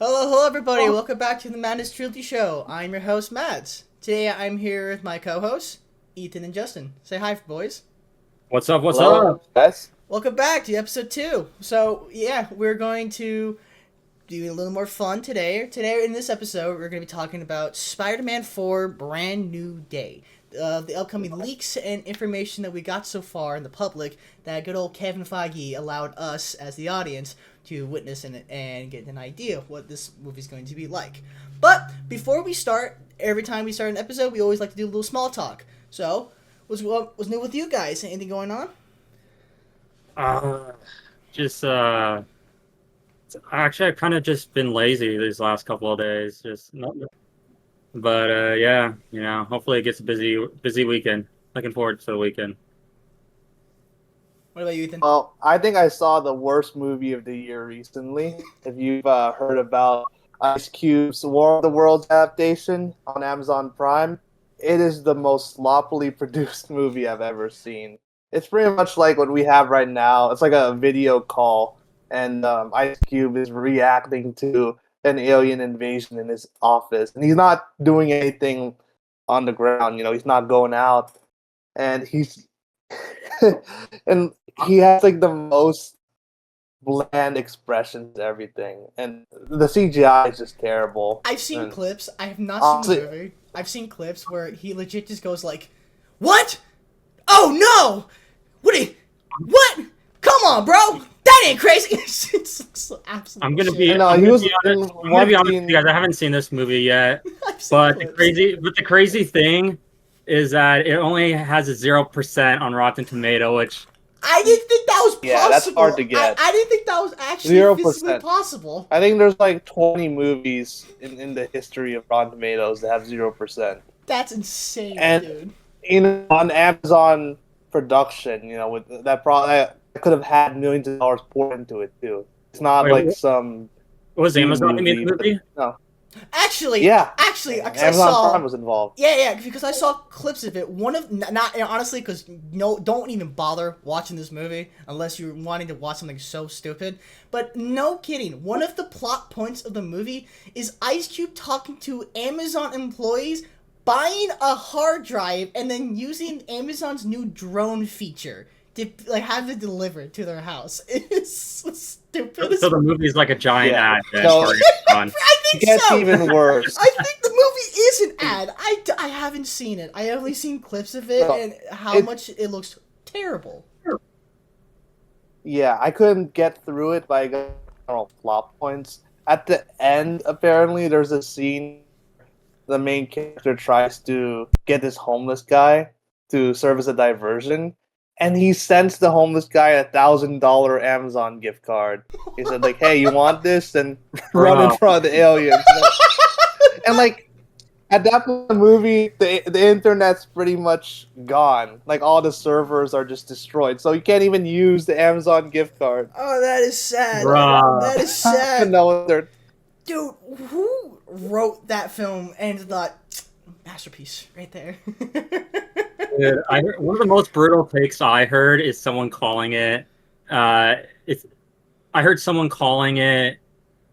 Hello, everybody. Welcome back to the Madness Trilogy Show. I'm your host, Mads. Today, I'm here with my co-hosts, Ethan and Justin. Say hi, boys. What's up? What's Hello, up? guys. Welcome back to episode 2. So, yeah, we're going to do a little more fun today. Today, in this episode, we're going to be talking about Spider-Man 4 Brand New Day. The upcoming leaks and information that we got so far in the public that good old Kevin Feige allowed us, as the audience, to witness and get an idea of what this movie's going to be like. But before we start, every time we start an episode, we always like to do a little small talk. So, what's new with you guys? Anything going on? Just actually, I've kind of just been lazy these last couple of days. Just not, but yeah, hopefully it gets a busy weekend. Looking forward to the weekend. What about you, Ethan? Well, I think I saw the worst movie of the year recently. If you've heard about Ice Cube's War of the Worlds adaptation on Amazon Prime, it is the most sloppily produced movie I've ever seen. It's pretty much like what we have right now. It's like a video call, and Ice Cube is reacting to an alien invasion in his office, and he's not doing anything on the ground. He's not going out, and he's and he has like the most bland expressions and everything, and the CGI is just terrible. I've seen And clips. I have not seen the movie. I've seen clips where he legit just goes like, "What? Oh no! What? Come on, bro! That ain't crazy!" It's absolutely. I'm gonna shit. be. No, I'm he gonna was be in honest. I'm gonna be one honest with scene. you guys. I haven't seen this movie yet, I've seen but clips. the crazy thing is that it only has a 0% on Rotten Tomato, which I didn't think that was possible. Yeah, that's hard to get. I didn't think that was actually 0%. physically possible. I think there's like 20 movies in the history of Rotten Tomatoes that have 0%. That's insane, And dude. on Amazon production, with that product, I could have had millions of dollars poured into it too. It's not Wait, like some was Amazon who made the movie, movie? no. Actually, Yeah. because I Amazon saw. Prime was involved. Yeah, because I saw clips of it. One of not honestly, because don't even bother watching this movie unless you're wanting to watch something so stupid. But no kidding, one of the plot points of the movie is Ice Cube talking to Amazon employees, buying a hard drive, and then using Amazon's new drone feature to have it delivered to their house. It's so stupid. So the movie's like a giant Yeah. ad. Then So- for Amazon. I It think gets so. even worse. I think the movie is an ad. I haven't seen it. I have only seen clips of it No, and how much it looks terrible. Yeah, I couldn't get through it, but I got plot points. At the end, apparently, there's a scene the main character tries to get this homeless guy to serve as a diversion, and he sends the homeless guy $1,000 Amazon gift card. He said, like, "Hey, you want this?" And run in front of the aliens. And like at that point in the movie, the internet's pretty much gone. Like all the servers are just destroyed, so you can't even use the Amazon gift card. Oh, that is sad. Bruh. That is I don't sad. know what they're. Dude, who wrote that film and thought, masterpiece right there? Dude, one of the most brutal takes I heard is someone calling it. I heard someone calling it.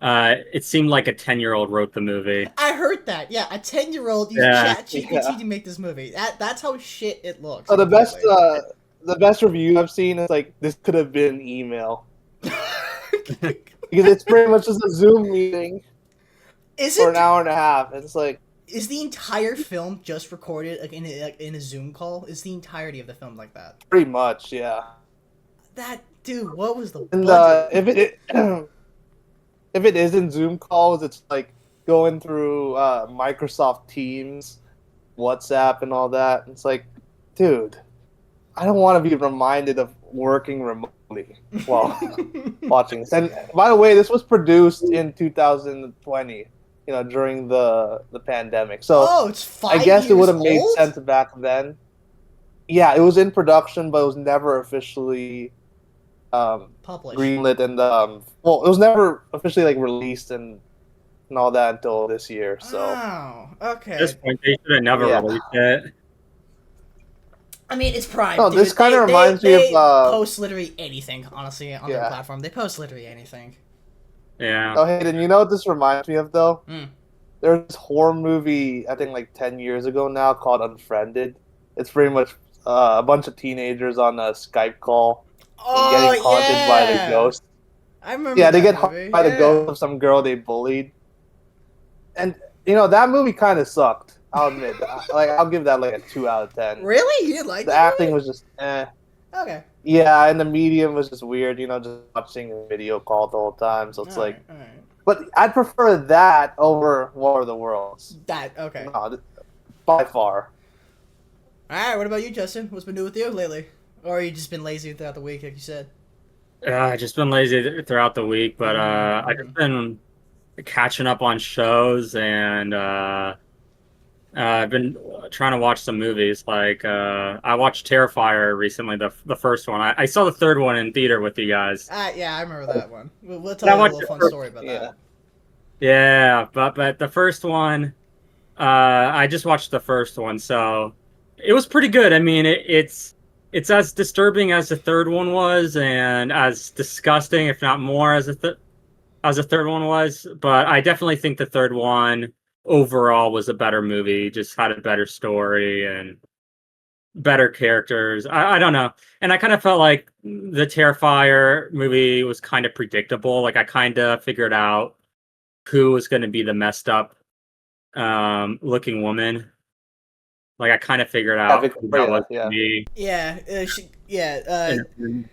It seemed like a 10-year-old wrote the movie. I heard that. Yeah, a 10-year-old used Yeah. ChatGPT Yeah. to make this movie. That's how shit it looks. So the best review I've seen is like this could have been email because it's pretty much just a Zoom meeting Is for an it? hour and a half. It's like Is the entire film just recorded in a Zoom call? Is the entirety of the film like that? pretty much, yeah. That dude, what was the And budget? if it isn't Zoom calls, it's like going through Microsoft Teams, WhatsApp, and all that. It's like, dude, I don't want to be reminded of working remotely while watching this. And by the way, this was produced in 2020, during the pandemic. So Oh, it's 5 I guess it would have years made old? sense back then. Yeah, it was in production, but it was never officially Published. greenlit, and well, it was never officially like released and all that until this year. So Oh, okay. At this point, they should have never Yeah. released it. I mean, it's Prime. No, dude. this kinda They- reminds me they of, post literally anything. Honestly, on their Yeah. platform, they post literally anything. Yeah. Oh, Hayden, you know what this reminds me of though? Mm. There's this horror movie I think like 10 years ago now called Unfriended. It's pretty much a bunch of teenagers on a Skype call and Oh getting haunted by the yeah, ghost. I remember Yeah, they that get haunted movie. by the Yeah. ghost of some girl they bullied, and that movie kind of sucked. I'll admit, I'll give that like a 2 out of 10. Really? You didn't like The that acting movie? was just eh. Okay. Yeah, and the medium was just weird. Just watching a video call the whole time. So it's All right. like, All right. but I'd prefer that over War of the Worlds. That okay. No, by far. All right. What about you, Justin? What's been new with you lately? Or you just been lazy throughout the week, like you said? I just been lazy throughout the week, but I just been catching up on shows and I've been trying to watch some movies. Like I watched Terrifier recently, the first one. I saw the third one in theater with you guys. Yeah, I remember that one. We'll I tell you a watched little it fun for- story about Yeah. that. Yeah, but the first one, I just watched the first one, so it was pretty good. I mean, it's as disturbing as the third one was, and as disgusting, if not more, as the third one was. But I definitely think the third one overall was a better movie. Just had a better story and better characters. I don't know, and I kind of felt like the Terrifier movie was kind of predictable. Like I kind of figured out who was going to be the messed up looking woman. Like I kind of figured Yeah, out who that Victoria. was Yeah. to be. Yeah. Yeah. And-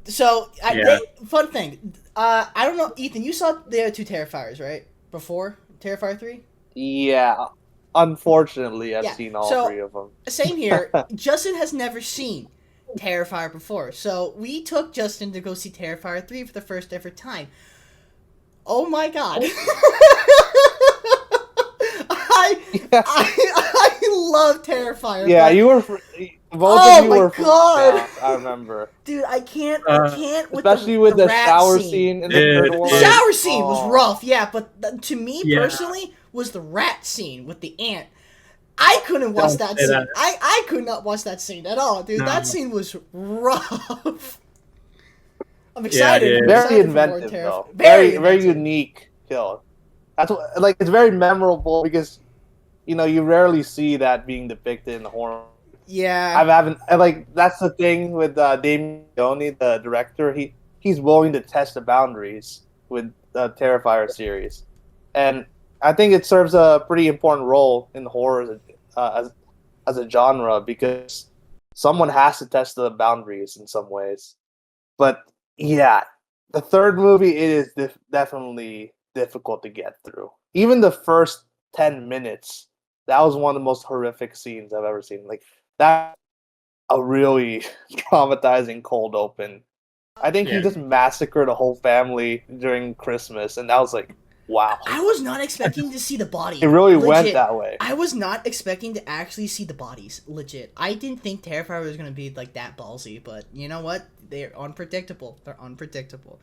So, Yeah. fun thing. I don't know, Ethan. You saw the other two Terrifiers, right? Before Terrifier 3. Yeah. Unfortunately, I've Yeah, seen all so- three of them. Same here. Justin has never seen Terrifier before, so we took Justin to go see Terrifier 3 for the first ever time. Oh my god. I love Terrifier. Yeah, but- you were. Both Oh of you my were. God. Yeah, I remember. Dude, I can't with Especially with the rat shower scene in the Dude, third The one. shower scene was Oh. rough, yeah, but to me Yeah. personally was the rat scene with the ant. I couldn't watch Don't that say scene. that. I could not watch that scene at all, dude. No. That scene was rough. I'm Yeah, excited. dude. I'm Very excited for more inventive, though. Very Very inventive. unique kill. That's what, like, it's very memorable because you rarely see that being depicted in the horror. Yeah. I haven't like that's the thing with Damien Leone, the director. He's willing to test the boundaries with the Terrifier series, and I think it serves a pretty important role in horror as a genre because someone has to test the boundaries in some ways. But yeah, the third movie it is definitely difficult to get through. Even the first 10 minutes, that was one of the most horrific scenes I've ever seen. Like that, a really traumatizing cold open. I think he Yeah. just massacred a whole family during Christmas, and that was like, wow. I was not expecting to see the bodies. It really Legit. went that way. I was not expecting to actually see the bodies. Legit. I didn't think Terrifier was gonna be like that ballsy, but you know what? They're unpredictable. They're unpredictable.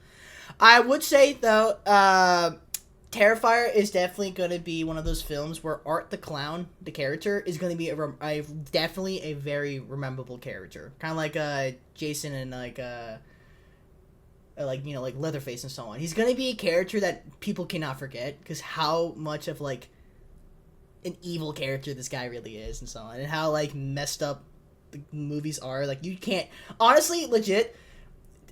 I would say though, Terrifier is definitely going to be one of those films where Art the Clown, the character, is going to be definitely a very rememberable character. Kind of like Jason and like Leatherface and so on. He's going to be a character that people cannot forget because how much of like an evil character this guy really is and so on, and how like messed up the movies are. Like you can't honestly legit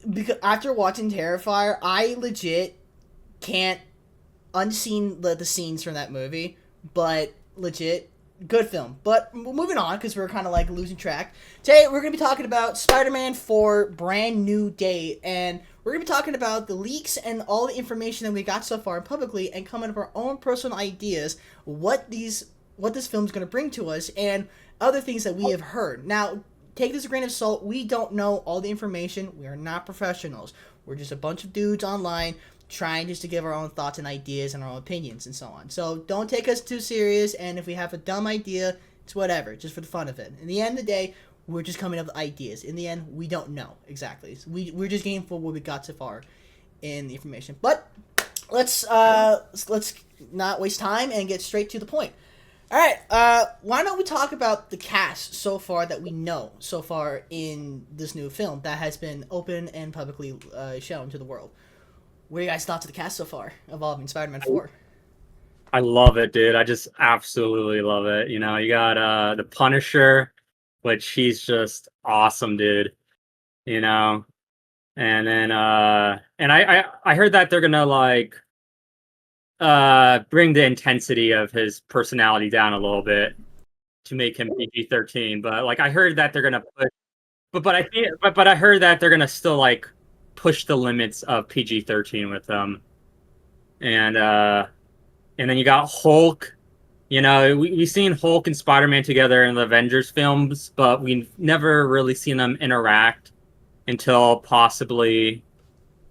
because after watching Terrifier, I legit can't unseen the scenes from that movie, but legit good film. But moving on because we're kind of like losing track. Today we're gonna be talking about SpiderMan 4 Brand New Day, and we're gonna be talking about the leaks and all the information that we got so far publicly, and coming up with our own personal ideas what this film's gonna bring to us and other things that we have heard. Now, take this with a grain of salt. We don't know all the information. We are not professionals. We're just a bunch of dudes online trying just to give our own thoughts and ideas and our own opinions and so on. So don't take us too serious, and if we have a dumb idea, it's whatever, just for the fun of it. In the end of the day, we're just coming up with ideas. In the end, we don't know exactly. So we're just getting for what we got so far in the information. But let's not waste time and get straight to the point. All right, why don't we talk about the cast so far that we know so far in this new film that has been open and publicly shown to the world. What are you guys' thoughts of the cast so far involving Spider-Man 4? I love it, dude. I just absolutely love it. You know, you got the Punisher, which he's just awesome, dude. You know, and then and I heard that they're gonna like bring the intensity of his personality down a little bit to make him PG-13. But like I heard that they're gonna put, but I think but I heard that they're gonna still like push the limits of PG-13 with them, and then you got Hulk. You know, we've seen Hulk and Spider-Man together in the Avengers films, but we've never really seen them interact until possibly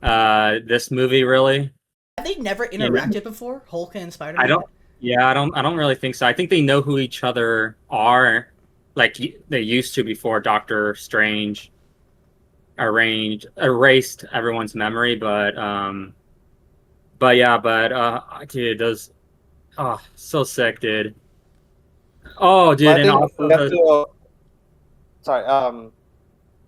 this movie, really. Have they never You know? interacted before, Hulk and I Spider-Man? don't. Yeah, I don't really think so. I think they know who each other are, like they used to before Doctor Strange erased everyone's memory. But yeah, dude, those so sick, dude. Oh, dude, But I and think also we have to. Sorry.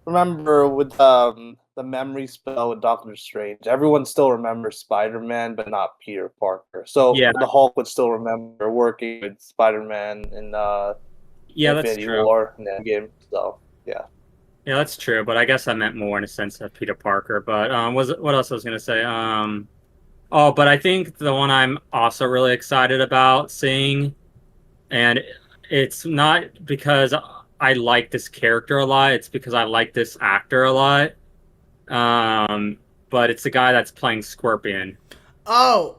Remember with the memory spell with Doctor Strange, everyone still remembers Spider-Man, but not Peter Parker. So yeah, the Hulk would still remember working with Spider-Man in yeah, that's Infinity true. War and Endgame. So yeah. Yeah, that's true. But I guess I meant more in a sense of Peter Parker. But what else I was gonna say? Oh, but I think the one I'm also really excited about seeing, and it's not because I like this character a lot. It's because I like this actor a lot. But it's the guy that's playing Scorpion. Oh,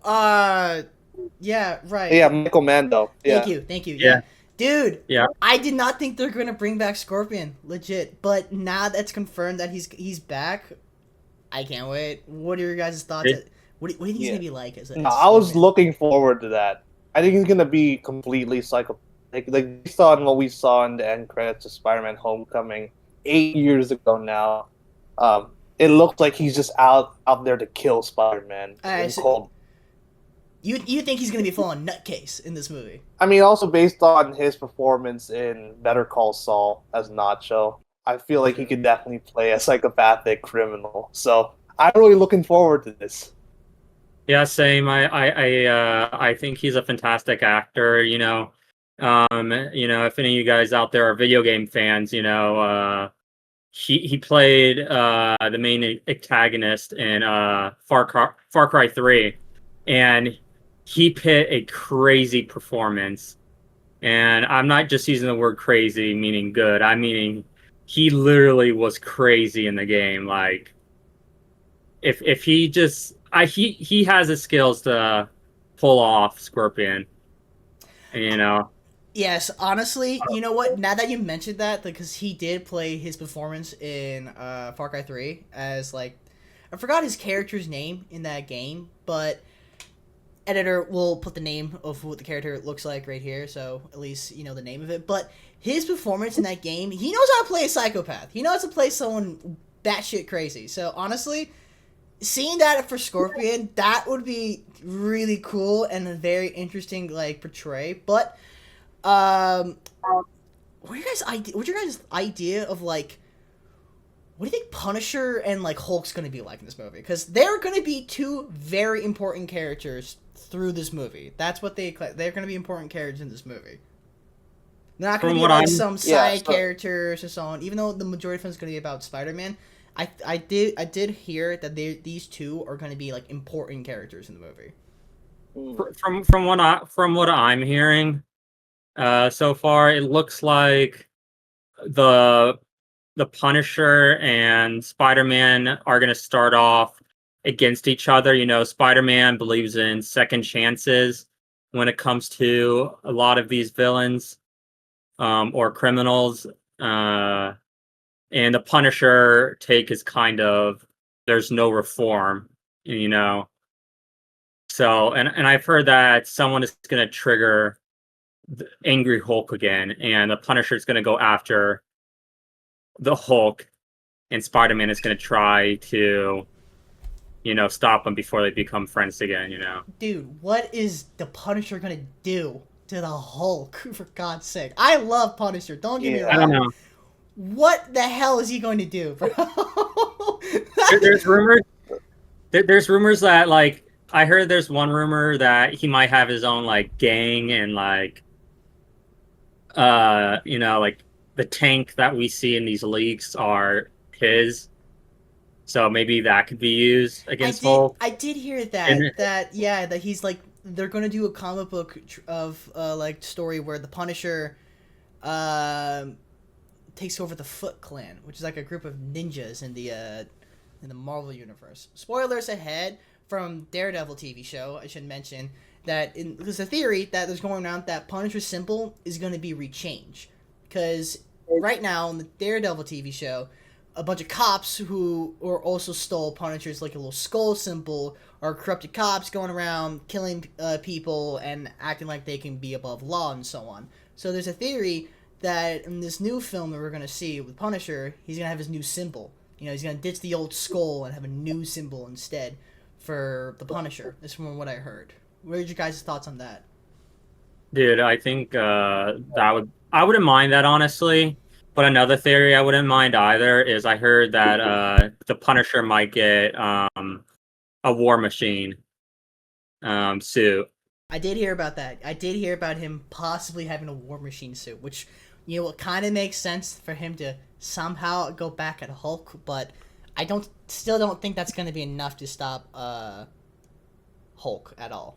yeah, right. Yeah, Michael Mando. Yeah. Thank you. Yeah. Dude, Yeah. I did not think they're gonna bring back Scorpion, legit. But now that's confirmed that he's back, I can't wait. What are your guys' thoughts? What do you think he's gonna be like? No, I was looking forward to that. I think he's gonna be completely like based on what we saw in the end credits of Spider-Man: Homecoming 8 years ago now. It looks like he's just out there to kill Spider-Man. You think he's gonna be full on nutcase in this movie? I mean, also based on his performance in Better Call Saul as Nacho, I feel like he could definitely play a psychopathic criminal. So I'm really looking forward to this. Yeah, same. I think he's a fantastic actor. If any of you guys out there are video game fans, he played the main antagonist in Far Cry 3, and he put a crazy performance. And I'm not just using the word crazy meaning good. I mean he literally was crazy in the game. Like if he just he has the skills to pull off Scorpion. And, Yes, honestly, you know what? Now that you mentioned that, because he did play his performance in Far Cry 3 as like, I forgot his character's name in that game, but editor will put the name of what the character looks like right here, so at least you know the name of it. But his performance in that game, he knows how to play a psychopath. He knows how to play someone batshit crazy. So honestly, seeing that for Scorpion, that would be really cool and a very interesting like portray. But what's your guys' idea of like, what do you think Punisher and like Hulk's gonna be like in this movie? Because they're gonna be two very important characters through this movie. That's what they're gonna be important characters in this movie. They're not gonna be like some side characters or so on. Even though the majority of them is gonna be about Spider-Man, I did hear that these two are gonna be like important characters in the movie. From what I'm hearing, so far, it looks like the Punisher and Spider-Man are going to start off against each other. You know, Spider-Man believes in second chances when it comes to a lot of these villains or criminals. And the Punisher take is kind of, there's no reform, you know. So, and I've heard that someone is going to trigger the Angry Hulk again, and the Punisher is going to go after the Hulk, and Spider-Man is going to try to, stop them before they become friends again, Dude, what is the Punisher going to do to the Hulk, for God's sake? I love Punisher, don't get me wrong. I don't know. What the hell is he going to do, bro? There's rumors. There's rumors that like I heard there's one rumor that he might have his own like gang and like like the tank that we see in these leaks are his. So maybe that could be used against Hulk. I did hear And that he's like they're gonna do a comic book of like story where the Punisher takes over the Foot Clan, which is like a group of ninjas in the Marvel universe. Spoilers ahead from Daredevil TV show. I should mention that there's a theory that there's going around that Punisher's symbol is going to be rechanged because right now in the Daredevil TV show, a bunch of cops who also stole Punisher's like a little skull symbol are corrupted cops going around killing people and acting like they can be above law and so on. So there's a theory that in this new film that we're going to see with Punisher, he's going to have his new symbol. You know, he's going to ditch the old skull and have a new symbol instead for the Punisher. This is from what I heard. What are your guys' thoughts on that? dude, I think I wouldn't mind that honestly. But another theory I wouldn't mind either is I heard that the Punisher might get a War Machine suit. I did hear about that. I did hear about him possibly having a War Machine suit, which, you know, it kind of makes sense for him to somehow go back at Hulk, but I still don't think that's going to be enough to stop Hulk at all.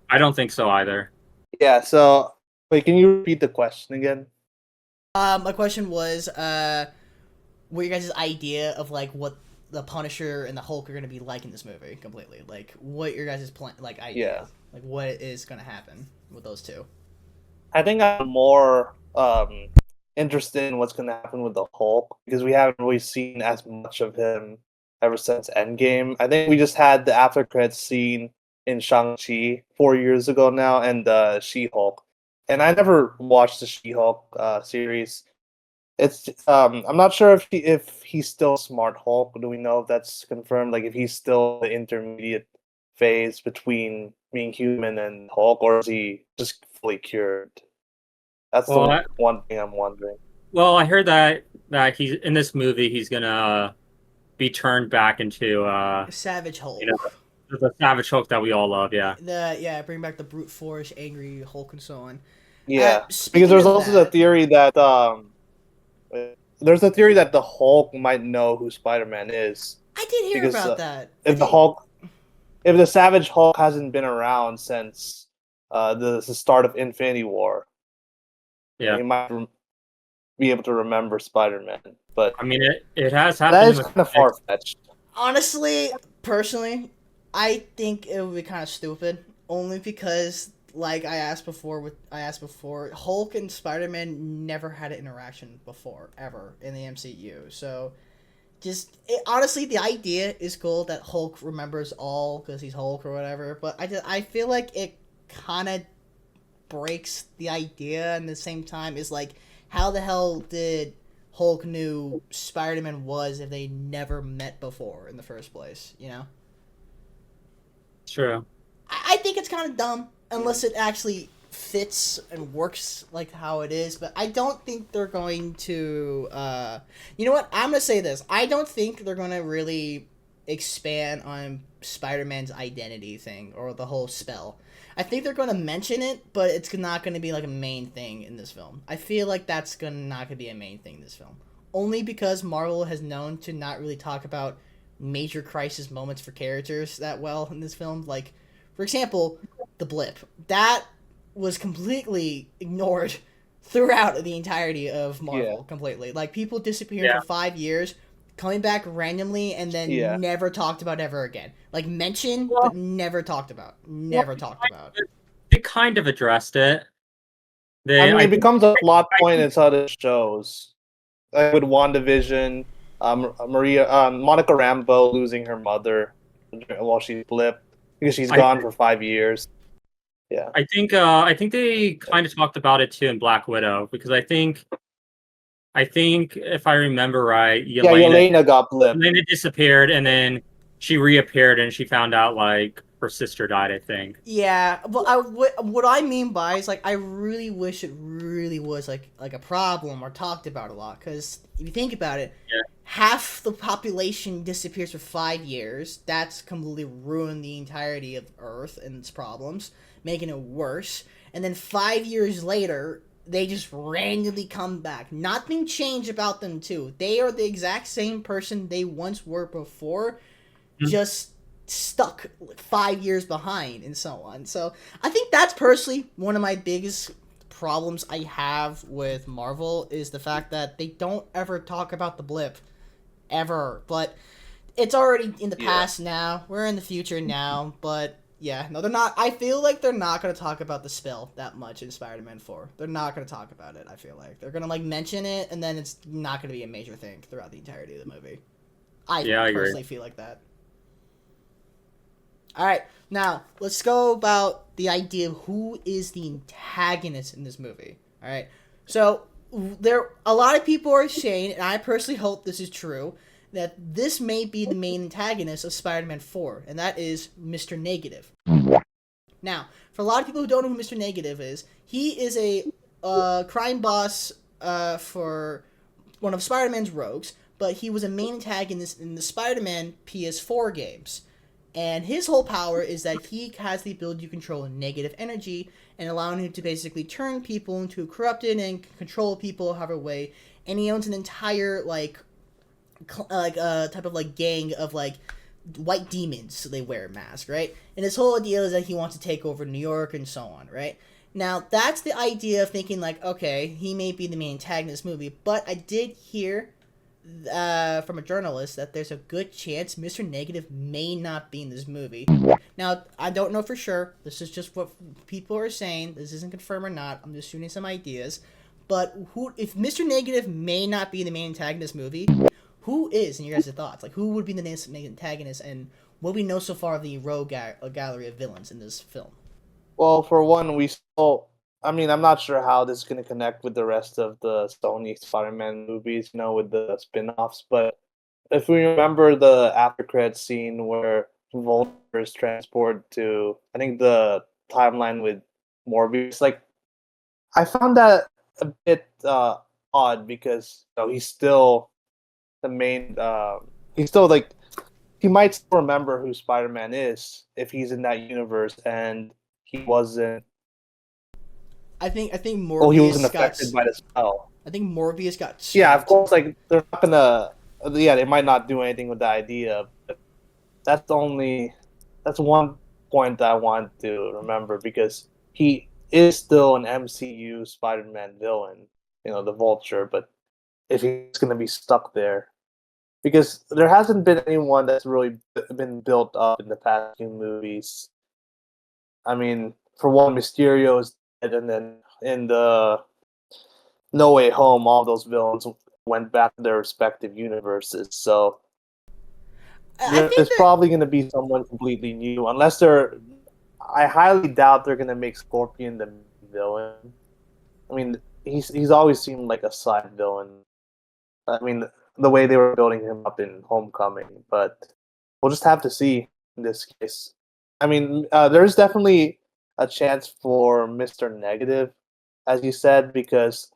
I don't think so either. Yeah. So wait, can you repeat the question again? My question was, what your guys' idea of like what the Punisher and the Hulk are going to be like in this movie completely? Like, what your guys' plan, like idea? Yeah. Like, what is going to happen with those two? I think I'm more interested in what's going to happen with the Hulk because we haven't really seen as much of him ever since Endgame. I think we just had the after credits scene in Shang-Chi 4 years ago now, and She-Hulk. And I never watched the She-Hulk series. It's I'm not sure if he's still Smart Hulk. Do we know if that's confirmed? Like if he's still the intermediate phase between being human and Hulk, or is he just fully cured? That's the one thing I'm wondering. Well, I heard that he's in this movie. He's gonna be turned back into Savage Hulk. You know, the Savage Hulk that we all love. Yeah. Bring back the brute force, angry Hulk, and so on. Yeah, because there's also the theory that the Hulk might know who Spider-Man is. I did hear about that. If the Savage Hulk hasn't been around since the start of Infinity War, yeah, he might be able to remember Spider-Man. But I mean, it has happened. That is kind of far-fetched. Honestly, personally, I think it would be kind of stupid, only because, like I asked before, Hulk and Spider-Man never had an interaction before, ever, in the MCU. So, honestly, the idea is cool that Hulk remembers all because he's Hulk or whatever, but I feel like it kind of breaks the idea, and at the same time is like, how the hell did Hulk knew Spider-Man was if they never met before in the first place, you know? True. I think it's kind of dumb unless it actually fits and works like how it is, but I don't think they're going to you know what, I'm gonna say this, I don't think they're gonna really expand on Spider-Man's identity thing or the whole spell. I think they're gonna mention it, but it's not gonna be like a main thing in this film. I feel like that's not gonna be a main thing in this film, only because Marvel has known to not really talk about major crisis moments for characters that well in this film. Like, for example, the blip. That was completely ignored throughout the entirety of Marvel, completely. Like, people disappearing for 5 years, coming back randomly, and then never talked about ever again. Like, mentioned, but never talked about. They kind of addressed it. It becomes a plot point in other shows. Like with WandaVision, Monica Rambeau losing her mother while she's blipped because she's gone for 5 years. Yeah, I think they kind of talked about it too in Black Widow, because I think if I remember right, Yelena got blipped. Yelena disappeared and then she reappeared and she found out like her sister died, I think. Yeah, but what I mean by is like I really wish it really was like a problem or talked about a lot, because if you think about it, Yeah. half the population disappears for 5 years. That's completely ruined the entirety of Earth and its problems, making it worse. And then 5 years later, they just randomly come back. Nothing changed about them too. They are the exact same person they once were before, just stuck 5 years behind and so on. So I think that's personally one of my biggest problems I have with Marvel, is the fact that they don't ever talk about the blip ever. But it's already in the past now. We're in the future now. But yeah, no, they're not. I feel like they're not going to talk about the spill that much in Spider-Man 4. They're not going to talk about it, I feel like. They're going to like mention it, and then it's not going to be a major thing throughout the entirety of the movie. I personally feel like that. Alright, now let's go about the idea of who is the antagonist in this movie. Alright, so a lot of people are saying, and I personally hope this is true, that this may be the main antagonist of Spider-Man 4, and that is Mr. Negative. Now, for a lot of people who don't know who Mr. Negative is, he is a crime boss for one of Spider-Man's rogues, but he was a main antagonist in the Spider-Man PS4 games. And his whole power is that he has the ability to control negative energy and allowing him to basically turn people into corrupted and control people however way. And he owns an entire type of gang of white demons, so they wear a mask, right? And his whole idea is that he wants to take over New York and so on, right? Now that's the idea of thinking okay, he may be the main antagonist movie, but I did hear from a journalist that there's a good chance Mr. Negative may not be in this movie. Now, I don't know for sure. This is just what people are saying. This isn't confirmed or not. I'm just shooting some ideas. But if Mr. Negative may not be the main antagonist movie, who is, in your guys' thoughts? Who would be the main antagonist, and what we know so far of the rogue gallery of villains in this film? Well, for one, I'm not sure how this is going to connect with the rest of the Sony Spider-Man movies, with the spin-offs. But if we remember the after-credits scene where Vulture is transported to, I think, the timeline with Morbius, I found that a bit odd, because he's still the main. He's still he might still remember who Spider-Man is if he's in that universe, and he wasn't. I think Morbius. Oh, he wasn't affected by the spell. I think Morbius got. Stripped. Yeah, of course. They're not gonna. Yeah, they might not do anything with the idea. But that's one point that I want to remember, because he is still an MCU Spider-Man villain. The Vulture. But if he's gonna be stuck there, because there hasn't been anyone that's really been built up in the past few movies. I mean, for one, Mysterio is dead, and then in the No Way Home, all those villains went back to their respective universes. So there's probably going to be someone completely new, unless they're. I highly doubt they're going to make Scorpion the villain. I mean, he's always seemed like a side villain. I mean, the way they were building him up in Homecoming, but we'll just have to see in this case. I mean, there's definitely a chance for Mr. Negative, as you said, because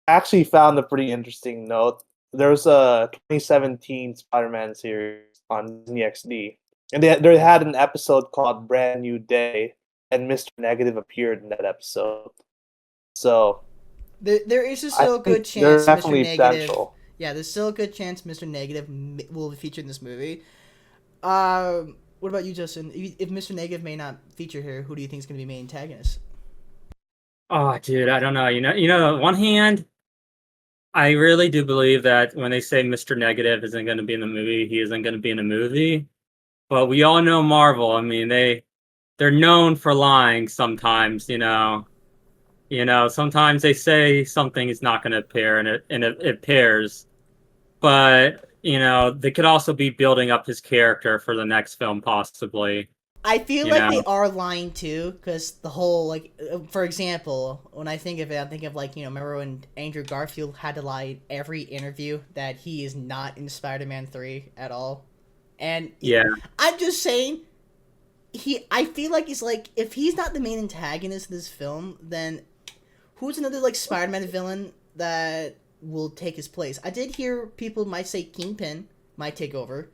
I actually found a pretty interesting note. There's a 2017 Spider-Man series on Disney XD, and they had an episode called Brand New Day, and Mr. Negative appeared in that episode. So there is still a good chance Mr. Negative. Potential. Yeah, there's still a good chance Mr. Negative will be featured in this movie. What about you, Justin? If Mr. Negative may not feature here, who do you think is going to be main antagonist? Oh, dude, I don't know. On one hand, I really do believe that when they say Mr. Negative isn't going to be in the movie, he isn't going to be in the movie. But we all know Marvel. I mean, they're known for lying sometimes. Sometimes they say something is not going to appear, and it appears. But they could also be building up his character for the next film, possibly. I feel like they are lying too, because the whole for example, when I think of it, I think of remember when Andrew Garfield had to lie in every interview that he is not in Spider-Man 3 at all, and yeah, I'm just saying, I feel like he's like, if he's not the main antagonist in this film, then who's another like Spider-Man villain that will take his place? I did hear people might say Kingpin might take over.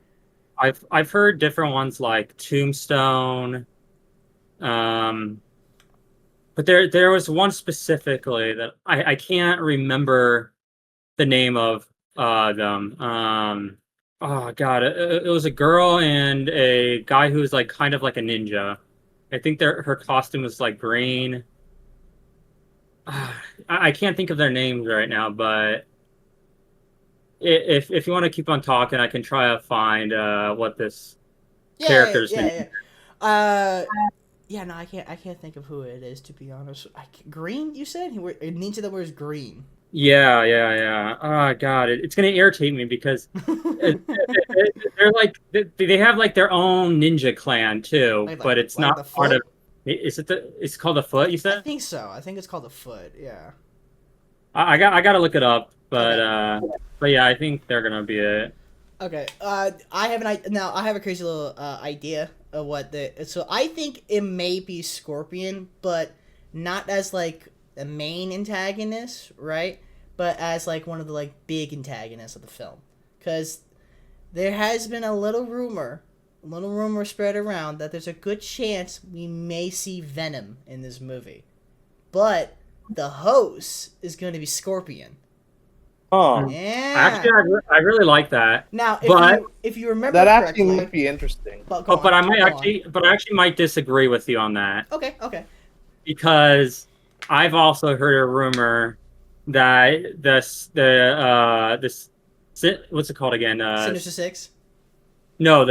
I've heard different ones like Tombstone, but there was one specifically that I can't remember the name of them. Oh god, it was a girl and a guy who was like kind of like a ninja. I think her costume was like green. I can't think of their names right now, but if you want to keep on talking, I can try to find what this character's name. Yeah, no, I can't think of who it is, to be honest. Green, you said? A ninja that wears green. Yeah. Oh God, it's gonna irritate me because they're like they have like their own ninja clan too, but it's like not part of. Is it it's called the Foot? You I said? think so. I think it's called the Foot. Yeah. I gotta look it up, but Okay. but yeah, I think they're gonna be it. Okay. I have I have a crazy little idea of what so I think it may be Scorpion, but not as like the main antagonist, right? But as like one of the like big antagonists of the film, because there has been a little rumor spread around that there's a good chance we may see Venom in this movie, but the host is going to be Scorpion. Oh, yeah. Actually, I really like that. Now, if you remember that correctly, actually might be interesting. But I actually might disagree with you on that. Okay. Because I've also heard a rumor that this what's it called again? Sinister Six. No,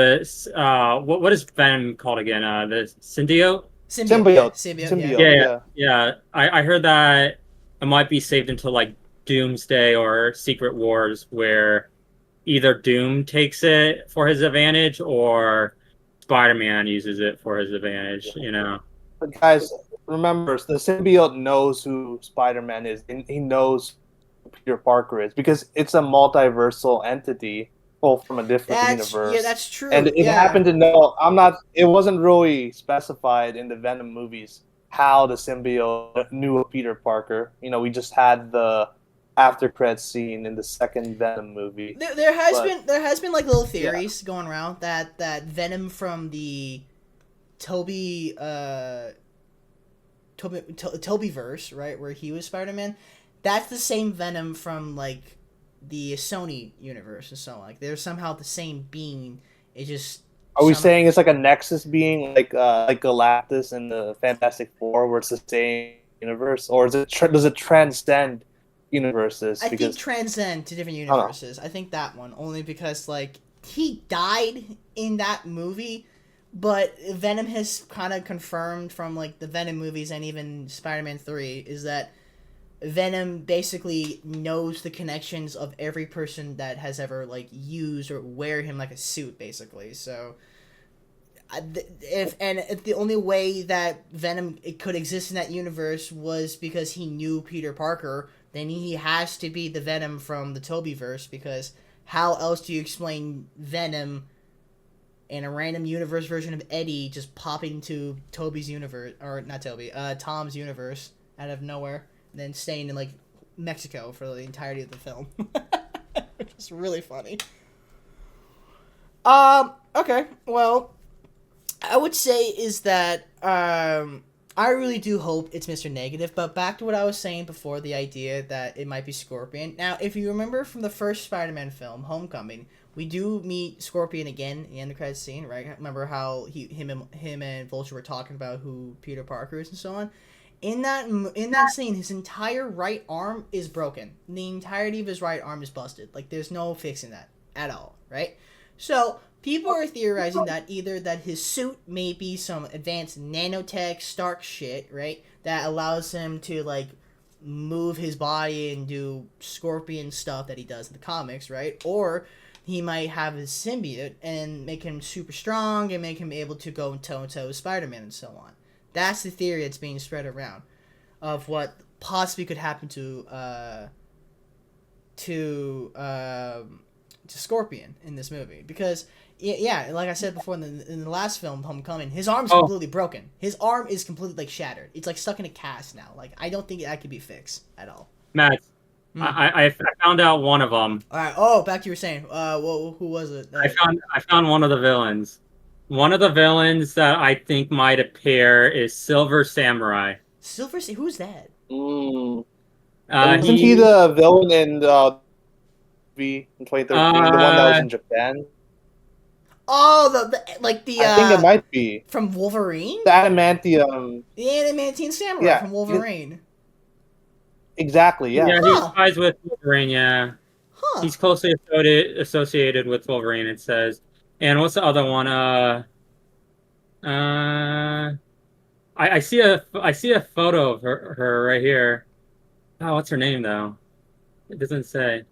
what is Venom called again? The symbiote. Symbiote. Yeah. I heard that it might be saved until like Doomsday or Secret Wars, where either Doom takes it for his advantage or Spider-Man uses it for his advantage. You know. But guys, remember, the symbiote knows who Spider-Man is, and he knows who Peter Parker is because it's a multiversal entity, from a different universe. Yeah, that's true. And it happened to know. It wasn't really specified in the Venom movies how the symbiote knew of Peter Parker. We just had the after credits scene in the second Venom movie. There has been like little theories going around that Venom from the Tobyverse, right, where he was Spider-Man, that's the same Venom from like the Sony universe and so on. Like they're somehow the same being. It just Are we saying it's like a Nexus being like Galactus and the Fantastic Four, where it's the same universe, or does it transcend universes? I think transcend to different universes. I think that one only because like he died in that movie, but Venom has kind of confirmed from like the Venom movies and even Spider-Man 3 is that Venom basically knows the connections of every person that has ever like used or wear him like a suit, basically. So if the only way that Venom could exist in that universe was because he knew Peter Parker, then he has to be the Venom from the Tobyverse, because how else do you explain Venom in a random universe version of Eddie just popping to Toby's universe, or not Toby, Tom's universe out of nowhere, and then staying in like Mexico for the entirety of the film, which is really funny. Okay, well, I would say is that I really do hope it's Mr. Negative, but back to what I was saying before, the idea that it might be Scorpion. Now, if you remember from the first Spider-Man film, Homecoming, we do meet Scorpion again in the end credits scene, right? Remember how him and Vulture were talking about who Peter Parker is and so on? In that scene, his entire right arm is broken. The entirety of his right arm is busted. Like, there's no fixing that at all, right? So people are theorizing that either that his suit may be some advanced nanotech Stark shit, right, that allows him to like move his body and do Scorpion stuff that he does in the comics, right? Or he might have his symbiote and make him super strong and make him able to go toe-to-toe with Spider-Man and so on. That's the theory that's being spread around of what possibly could happen to to Scorpion in this movie because yeah, like I said before in the last film, Homecoming, his arm's completely broken. His arm is completely like shattered. It's like stuck in a cast now. Like I don't think that could be fixed at all. Matt, I found out one of them. All right. Oh, back to you were saying. Who was it? I found one of the villains. One of the villains that I think might appear is Silver Samurai. Who's that? Wasn't he the villain in the movie in 2013? The one that was in Japan? Oh, I think it might be. From Wolverine? The adamantium. The adamantium samurai from Wolverine. Exactly, yeah. Yeah, he ties with Wolverine, yeah. Huh. He's closely associated with Wolverine, it says. And what's the other one? I see a photo of her right here. Oh, what's her name though? It doesn't say.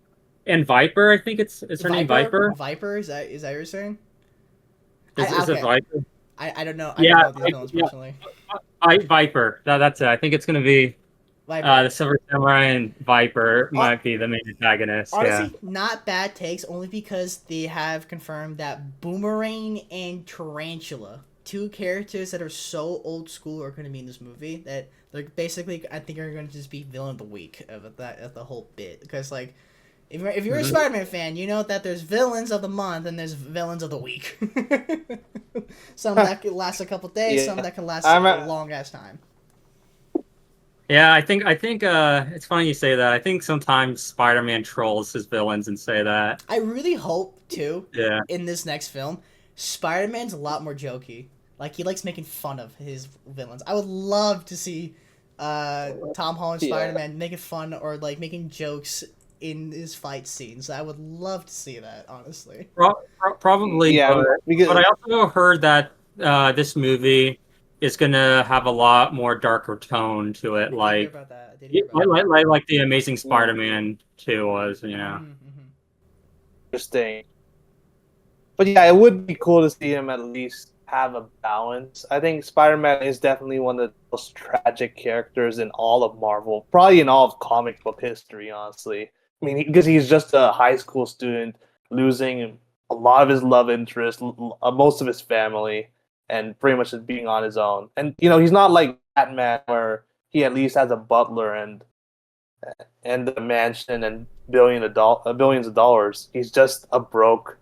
And Viper, I think is her name Viper? Viper, is that what you're saying? Is it Viper? I don't know. I don't know these villains personally. Viper. That's it. I think it's gonna be Viper. the Silver Samurai and Viper might be the main antagonist. Honestly, not bad takes, only because they have confirmed that Boomerang and Tarantula, two characters that are so old school, are going to be in this movie that they're basically, I think, are going to just be villain of the week of the whole bit. Because like, if you're a Spider-Man fan, you know that there's villains of the month and there's villains of the week. Some that can last a couple days, some that can last a long ass time. Yeah, I think it's funny you say that. I think sometimes Spider-Man trolls his villains and say that. I really hope too. Yeah. In this next film, Spider-Man's a lot more jokey. Like he likes making fun of his villains. I would love to see Tom Holland Spider-Man making fun or like making jokes in his fight scenes. I would love to see that, honestly. Probably. Yeah, but I also heard that this movie is gonna have a lot more darker tone to it, like the Amazing Spider-Man 2 was, you know. Interesting. But yeah, it would be cool to see him at least have a balance. I think Spider-Man is definitely one of the most tragic characters in all of Marvel, probably in all of comic book history, honestly. I mean, because he's just a high school student losing a lot of his love interest, most of his family, and pretty much just being on his own. And you know, he's not like Batman where he at least has a butler and a mansion and billions of dollars. He's just a broke.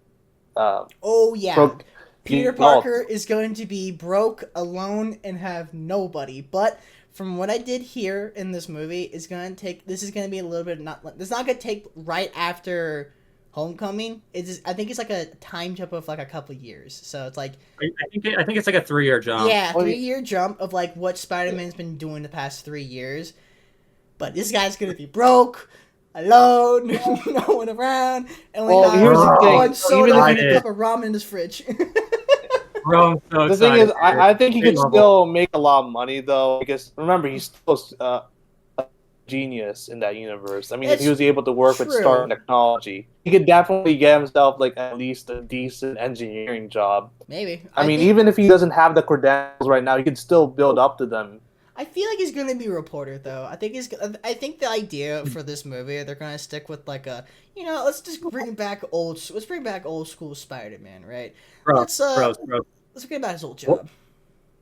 Peter Parker is going to be broke, alone, and have nobody. But from what I did hear in this movie, this is going to be a little bit it's not going to take right after Homecoming. I think it's like a time jump of like a couple years. So it's like I think it's like a 3-year jump. Yeah, 3-year jump of like what Spider-Man's been doing the past 3 years. But this guy's gonna be broke, alone, no one around, and here's the thing. One soda and a cup of ramen in his fridge. Bro, I'm so the thing is, I think he can still make a lot of money though, because remember he's still a genius in that universe. I mean, if he was able to work with Stark Technology, he could definitely get himself like at least a decent engineering job. Maybe. I mean, even if he doesn't have the credentials right now, he could still build up to them. I feel like he's gonna be a reporter though. I think the idea for this movie, they're gonna stick with like let's bring back old school Spider-Man, right? Let's bring back his old job.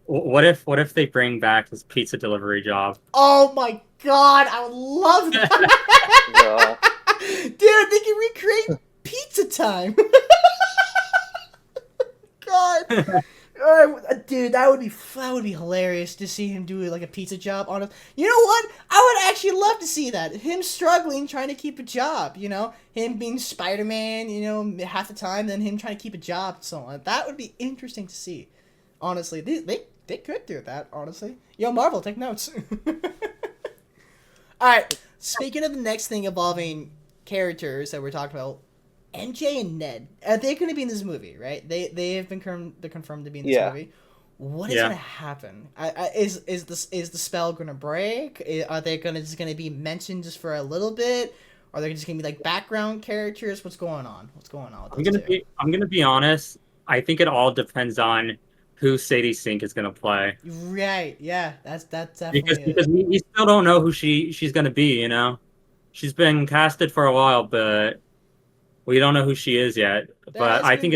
What if they bring back his pizza delivery job? Oh my god, I would love that. Dude, they can recreate Pizza Time. God. Dude, that would be hilarious to see him do like a pizza job on a. You know what? I would actually love to see that. Him struggling, trying to keep a job. You know, him being Spider-Man. You know, half the time, then him trying to keep a job and so on. That would be interesting to see. Honestly, they could do that. Honestly, yo, Marvel, take notes. All right. Speaking of the next thing involving characters that we're talking about. MJ and Ned, are they going to be in this movie, right? They have been confirmed to be in this movie. What is going to happen? Is the spell going to break? Are they just going to be mentioned just for a little bit? Are they just going to be like background characters? What's going on? With I'm going to be honest. I think it all depends on who Sadie Sink is going to play. Right? Yeah, that's definitely because we still don't know who she's going to be. You know, she's been casted for a while, but We don't know who she is yet, but That's I good. think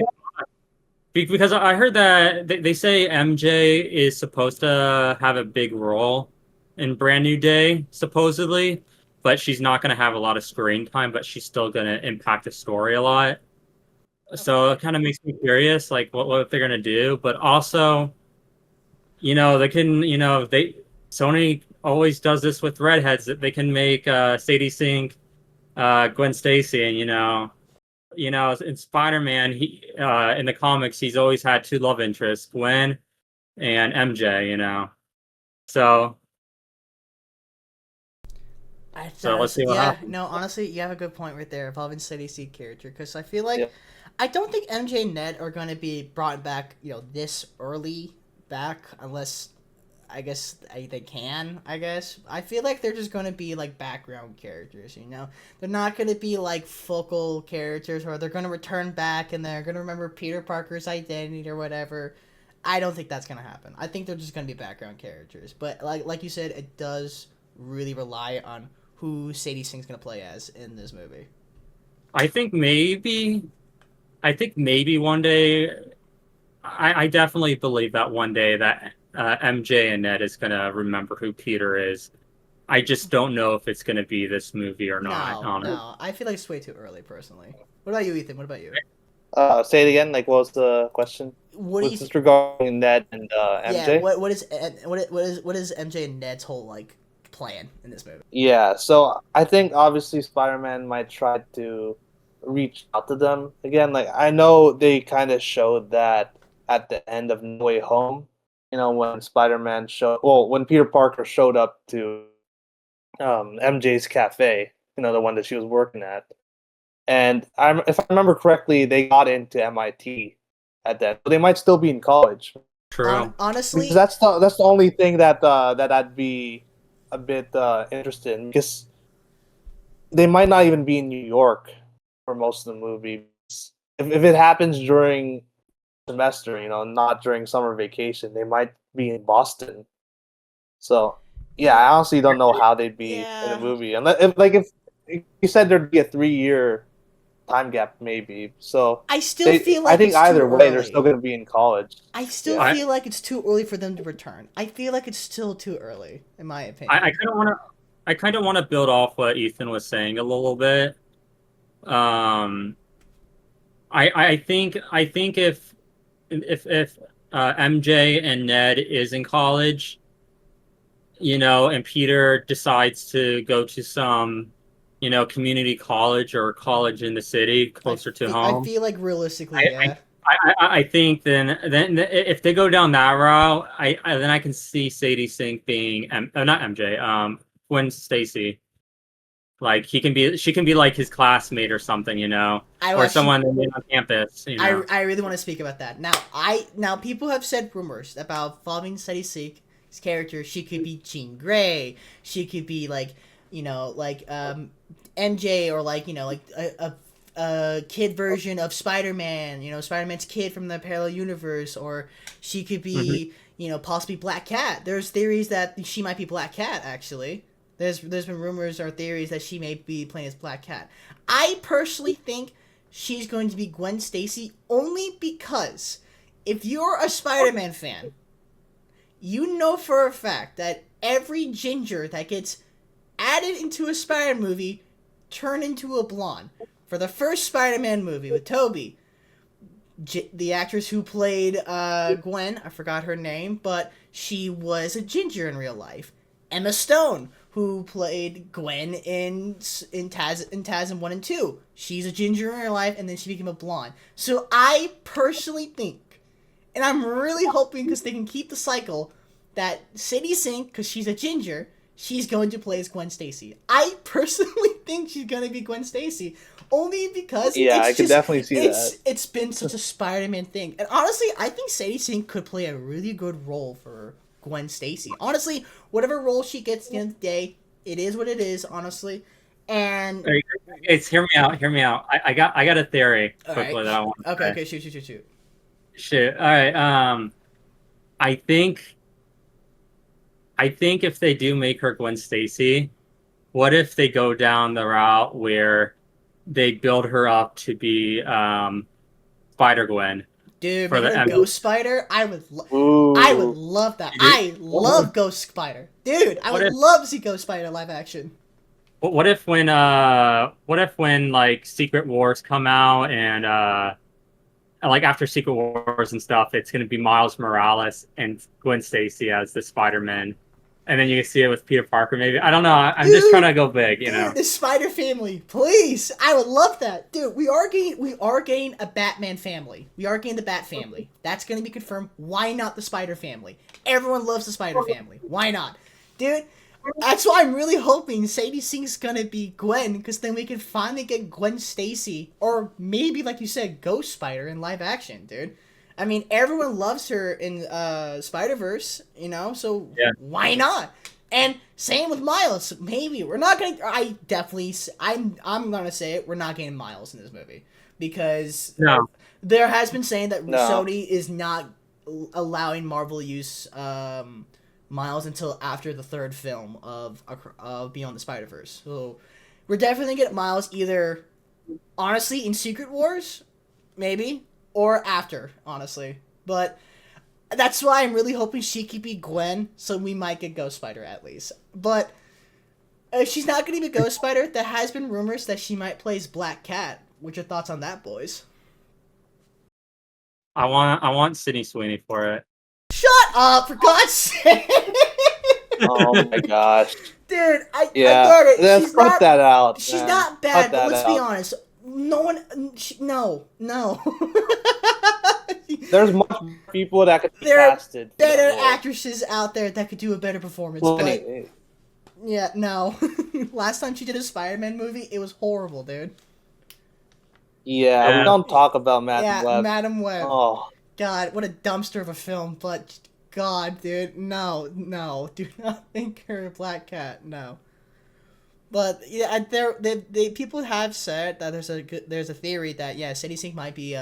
because I heard that they say MJ is supposed to have a big role in Brand New Day, supposedly, but she's not going to have a lot of screen time, but she's still going to impact the story a lot. So Okay. it kind of makes me curious, like what they're going to do. But also, they can, Sony always does this with redheads that they can make Sadie Sink, Gwen Stacy, and in Spider-Man, he in the comics, he's always had two love interests, Gwen and MJ. So so let's see what Yeah, happens. no, honestly, you have a good point right there involving Steady C character because I feel like Yeah. I don't think MJ and Ned are going to be brought back, this early back unless I guess they can. I guess I feel like they're just going to be like background characters. They're not going to be like focal characters, or they're going to return back and they're going to remember Peter Parker's identity or whatever. I don't think that's going to happen. I think they're just going to be background characters. But like you said, it does really rely on who Sadie Sink's going to play as in this movie. I think maybe, I think maybe one day, I definitely believe that one day that MJ and Ned is gonna remember who Peter is. I just don't know if it's gonna be this movie or not. No, Honestly, no, I feel like it's way too early personally. What about you, Ethan? What about you? Say it again. Like, what was the question? What do you? Was this regarding Ned and Yeah, MJ? what is MJ and Ned's whole like plan in this movie? Yeah. So I think obviously Spider-Man might try to reach out to them again. Like, I know they kind of showed that at the end of No Way Home. When when Peter Parker showed up to MJ's cafe. The one that she was working at. And if I remember correctly, they got into MIT at that. But they might still be in college. true. Because Honestly, that's the only thing that I'd be a bit interested in. Because they might not even be in New York for most of the movie. If it happens during semester, not during summer vacation, they might be in Boston. So yeah, I honestly don't know how they'd be in the yeah, movie. Unless if you said there'd be a 3 year time gap, maybe. So I still feel I like think it's too either way, they're still early. going to be in college. I still Yeah. I feel like it's too early for them to return. I feel like it's still too early, in my I opinion. kind of want to I kind of want to build off what Ethan was saying a little bit. Um, I think if MJ and Ned is in college, and Peter decides to go to some, community college or college in the city closer to I home. feel like realistically, I yeah. I think then if they go down that route, then I can see Sadie Sink being not MJ, Gwen Stacy. Like she can be like his classmate or something, I or actually someone they meet on campus. I really want to speak about that. Now people have said rumors about following Sadie Sink's character. She could be Jean Grey. She could be like MJ, or like a kid version of Spider-Man. Spider-Man's kid from the parallel universe, or she could Hmm. be possibly Black Cat. There's theories that she might be Black Cat actually. There's been rumors or theories that she may be playing as Black Cat. I personally think she's going to be Gwen Stacy only because if you're a Spider-Man fan, you know for a fact that every ginger that gets added into a Spider movie turned into a blonde. For the first Spider-Man movie with Tobey, the actress who played Gwen, I forgot her name, but she was a ginger in real life. Emma Stone, who played Gwen in TASM 1 and 2. She's a ginger in real life, and then she became a blonde. So I personally think, and I'm really hoping because they can keep the cycle, that Sadie Sink, because she's a ginger, she's going to play as Gwen Stacy. I personally think she's going to be Gwen Stacy. Only because Yeah, I could definitely see that. it's been such a Spider-Man thing. And honestly, I think Sadie Sink could play a really good role for Gwen Stacy. Honestly, whatever role she gets at the end of the day, it is what it is, honestly. And Hey, it's hear me out. Hear me out. I got a theory all right. quickly that I want to Okay, say. okay, shoot. Shit. All right. I think if they do make her Gwen Stacy, what if they go down the route where they build her up to be Spider-Gwen Dude, for making the a M. Ghost Spider, I would Ooh. love that. Dude, I love Ghost Spider, dude. I What would if love to see Ghost Spider live action. what if when like Secret Wars come out and like after Secret Wars and stuff, it's gonna be Miles Morales and Gwen Stacy as the Spider-Man, and then you can see it with Peter Parker. Maybe I don't know. I'm just trying Dude, to go big, you know. dude, the Spider Family, please. I would love that, dude. We are getting a Batman family. We are getting the Bat Family. That's gonna be confirmed. Why not the Spider Family? Everyone loves the Spider Family. Why not, dude? That's why I'm really hoping Sadie Sink's gonna be Gwen, because then we can finally get Gwen Stacy, or maybe like you said, Ghost Spider in live action, dude. I mean, everyone loves her in Spider Verse, you know, so Yeah. why not? And same with Miles. Maybe we're not gonna. I'm gonna say it. We're not getting Miles in this movie because No, there has been saying that No. Sony is not allowing Marvel use Miles until after the third film of Beyond the Spider-Verse. So we're definitely gonna get Miles either, honestly, in Secret Wars, maybe, or after, honestly. But that's why I'm really hoping she could be Gwen, so we might get Ghost Spider at least. But if she's not gonna be Ghost Spider, there has been rumors that she might play as Black Cat. What's your thoughts on that, boys? I want Sydney Sweeney for it. Shut up, for God's sake! Oh my gosh. Dude, I Yeah. get it. Let's She's cut not. that out. She's man. not Cut bad, but that let's be out. honest. No one. No. There's much more people that could be There are casted. for that better role. actresses out there that could do a better performance. But Plenty. yeah, no. Last time she did a Spider-Man movie, it was horrible, dude. Yeah, Yeah. we don't talk about Madam Yeah, Web. Madam Web. Oh, God, what a dumpster of a film. But God, dude, no, do not think her a Black Cat. No. But yeah, they people have said that there's a theory that yeah, Sadie Sink might be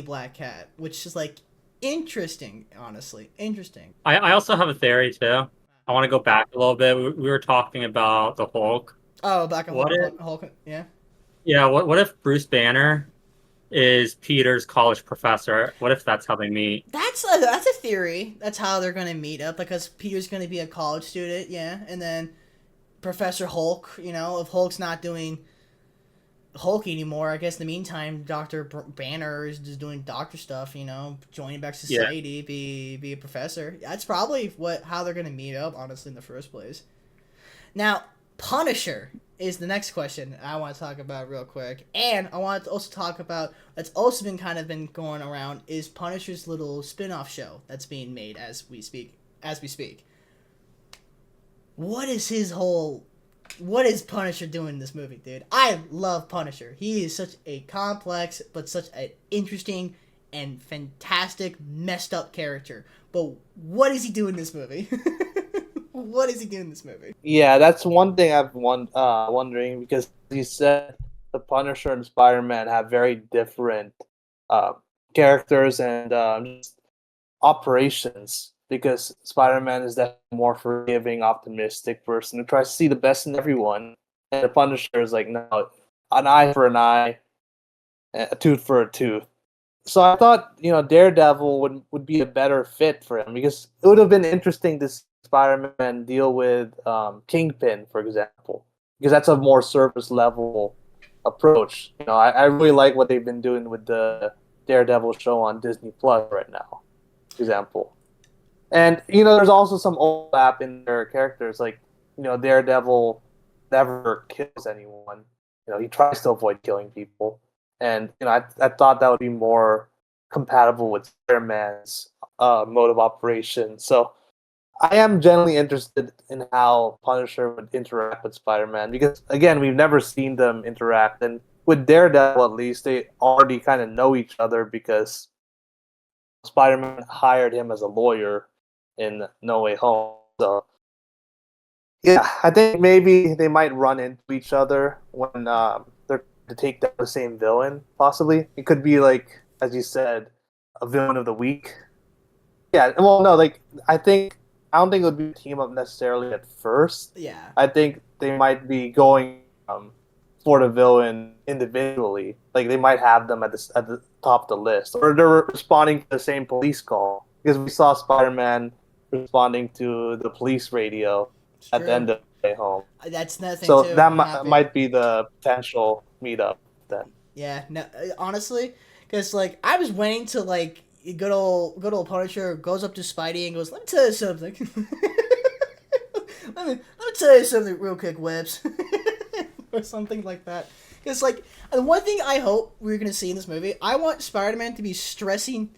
Black Cat, which is like interesting, honestly, interesting. I also have a theory too. I want to go back a little bit. We were talking about the Hulk. Oh, Black and What Hulk, yeah. Yeah, what if Bruce Banner is Peter's college professor? What if that's how they meet? That's a theory. That's how they're gonna meet up because Peter's gonna be a college student, yeah, and then Professor Hulk. You know, if Hulk's not doing Hulk anymore, I guess in the meantime, Doctor Banner is just doing doctor stuff. You know, joining back society, be a professor. That's probably how they're gonna meet up. Honestly, in the first place. Now, Punisher is the next question I want to talk about real quick, and I want to also talk about that's also been going around is Punisher's little spin-off show that's being made as we speak. What is Punisher doing in this movie, dude? I love Punisher. He is such a complex but such an interesting and fantastic messed up character. But what is he doing in this movie? What is he doing in this movie? yeah, that's one thing I've wondering because you said the Punisher and Spider-Man have very different characters and just operations. Because Spider-Man is that more forgiving, optimistic person who tries to see the best in everyone, and the Punisher is like, no, an eye for an eye, a tooth for a tooth. So I thought, Daredevil would be a better fit for him because it would have been interesting to see Spider-Man deal with Kingpin, for example, because that's a more surface level approach. I really like what they've been doing with the Daredevil show on Disney Plus right now, for example. And, there's also some overlap in their characters. Like, Daredevil never kills anyone. He tries to avoid killing people. And, I thought that would be more compatible with Spider-Man's mode of operation. So I am generally interested in how Punisher would interact with Spider-Man. Because, again, we've never seen them interact. And with Daredevil, at least, they already kind of know each other because Spider-Man hired him as a lawyer in No Way Home. So, yeah, I think maybe they might run into each other when they're to take down the same villain, possibly. It could be, like, as you said, a villain of the week. Yeah, well, no, like, I don't think it would be a team up necessarily at first. Yeah. I think they might be going for the villain individually. Like they might have them at the top of the list, or they're responding to the same police call, because we saw Spider-Man responding to the police radio It's at the true. end of the way home. That's nothing So too. that I'm happy. might be the potential meetup then. Yeah, no, honestly, because like I was waiting to like good old Punisher goes up to Spidey and goes, "Let me tell you something." let me tell you something real quick, Webs, or something like that. Because like the one thing I hope we're gonna see in this movie, I want Spider-Man to be stressing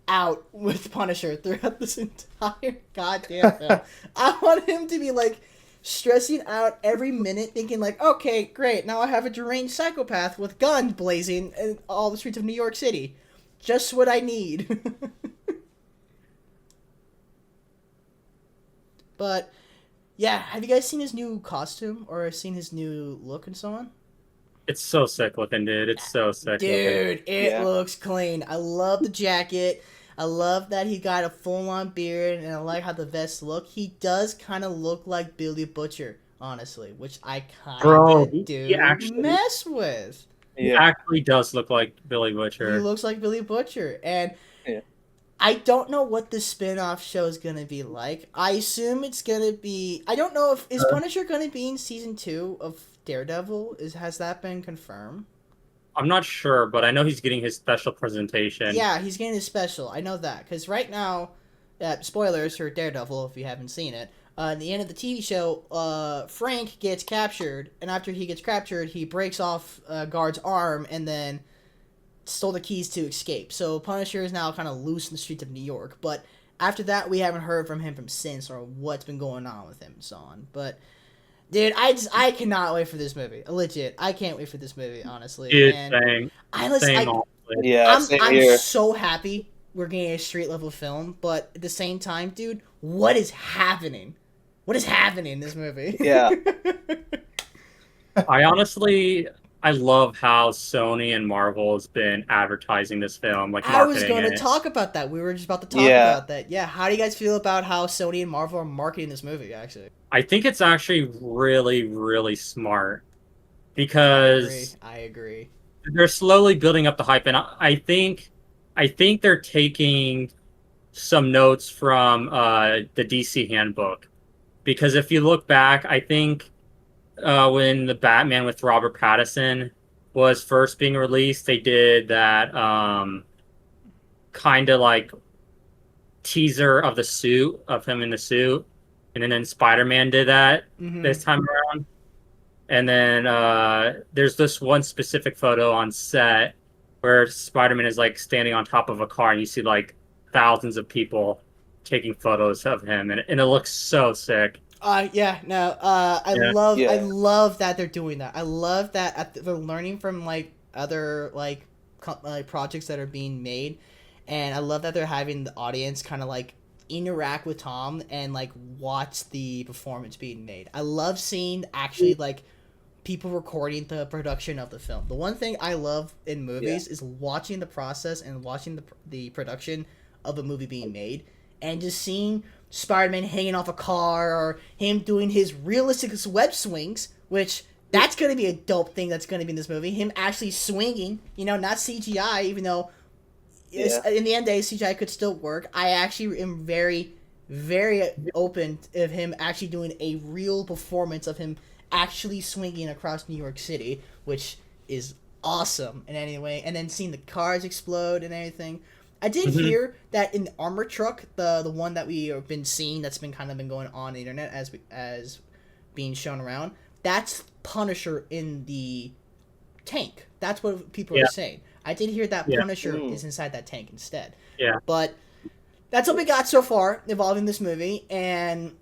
out with Punisher throughout this entire goddamn film. I want him to be like stressing out every minute, thinking like, okay, great, now I have a deranged psychopath with guns blazing in all the streets of New York City. Just what I need. But yeah, have you guys seen his new costume or seen his new look and so on? It's so sick looking, dude. It's so sick looking. Dude, it Yeah. looks clean. I love the jacket. I love that he got a full-on beard, and I like how the vest look. He does kind of look like Billy Butcher, honestly, which I kind Bro, of he do actually- mess with. He Yeah. actually does look like Billy He Butcher. looks like Billy Butcher, and Yeah. I don't know what the spin-off show is gonna be like. I assume it's gonna be. I don't know if is Punisher gonna be in season 2 of Daredevil. Has that been confirmed? I'm not sure, but I know he's getting his special presentation. Yeah, he's getting his special. I know that because right now, spoilers for Daredevil if you haven't seen it. At the end of the TV show, Frank gets captured, and after he gets captured, he breaks off a guard's arm and then stole the keys to escape. So Punisher is now kind of loose in the streets of New York. But after that, we haven't heard from him since, or what's been going on with him and so on. But dude, I cannot wait for this movie. Legit, I can't wait for this movie. Honestly, Dude, and same. I, Honestly. Yeah, same I'm here. so happy we're getting a street level film, but at the same time, dude, what is happening? What is happening in this movie? Yeah. I love how Sony and Marvel has been advertising this film, like I was marketing going to it. talk about that. We were just about to talk Yeah. about that. Yeah, how do you guys feel about how Sony and Marvel are marketing this movie, actually? I think it's actually really, really smart because I agree. they're slowly building up the hype, and I think they're taking some notes from the DC handbook, because if you look back, I think when the Batman with Robert Pattinson was first being released, they did that kind of like teaser of the suit, of him in the suit, and then Spider-Man did that Mhm. this time around. And then there's this one specific photo on set where Spider-Man is like standing on top of a car, and you see like thousands of people taking photos of him, and it looks so sick. I Yeah. love that they're doing that. I love that they're learning from like other like projects that are being made, and I love that they're having the audience kind of like interact with Tom and like watch the performance being made. I love seeing actually like people recording the production of the film. The one thing I love in movies is watching the process and watching the production of a movie being made, and just seeing Spider-Man hanging off a car or him doing his realistic web swings, which that's going to be a dope thing that's going to be in this movie. Him actually swinging, not CGI, even though in the end day CGI could still work. I actually am very, very open of him actually doing a real performance of him actually swinging across New York City, which is awesome in any way. And then seeing the cars explode and everything. I did hear that in the armor truck, the one that we have been seeing that's been kind of been going on the internet as being shown around, that's Punisher in the tank. That's what people are saying. I did hear that Punisher is inside that tank instead. Yeah. But that's what we got so far involving this movie. And